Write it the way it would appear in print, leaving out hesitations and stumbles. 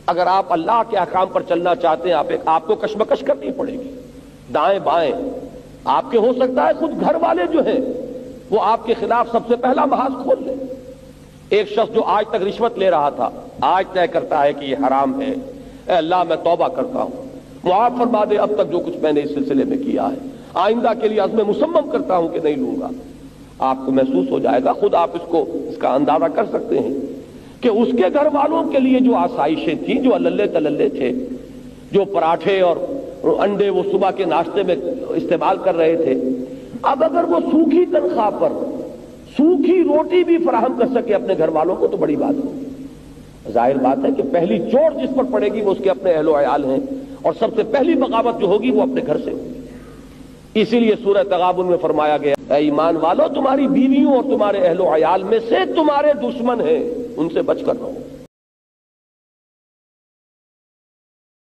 اگر آپ اللہ کے احکام پر چلنا چاہتے ہیں آپ کو کشمکش کرنی پڑے گی، دائیں بائیں آپ کے ہو سکتا ہے خود گھر والے جو ہیں وہ آپ کے خلاف سب سے پہلا محاذ کھول لیں۔ ایک شخص جو آج تک رشوت لے رہا تھا آج طے کرتا ہے کہ یہ حرام ہے، اے اللہ میں توبہ کرتا ہوں، معاف فرما دے اب تک جو کچھ میں نے اس سلسلے میں کیا ہے، آئندہ کے لیے عزم مصمم کرتا ہوں کہ نہیں لوں گا۔ آپ کو محسوس ہو جائے گا، خود آپ اس کا اندازہ کر سکتے ہیں کہ اس کے گھر والوں کے لیے جو آسائشیں تھیں، جو اللے تللے تھے، جو پراٹھے اور انڈے وہ صبح کے ناشتے میں استعمال کر رہے تھے، اب اگر وہ سوکھی تنخواہ پر سوکھی روٹی بھی فراہم کر سکے اپنے گھر والوں کو تو بڑی بات ہوگی۔ ظاہر بات ہے کہ پہلی چوٹ جس پر پڑے گی وہ اس کے اپنے اہل و عیال ہیں، اور سب سے پہلی بغاوت جو ہوگی وہ اپنے گھر سے ہوگی۔ اسی لیے سورہ تغابن میں فرمایا گیا، اے ایمان والو تمہاری بیویوں اور تمہارے اہل و عیال میں سے تمہارے دشمن ہیں، ان سے بچ کر رہو۔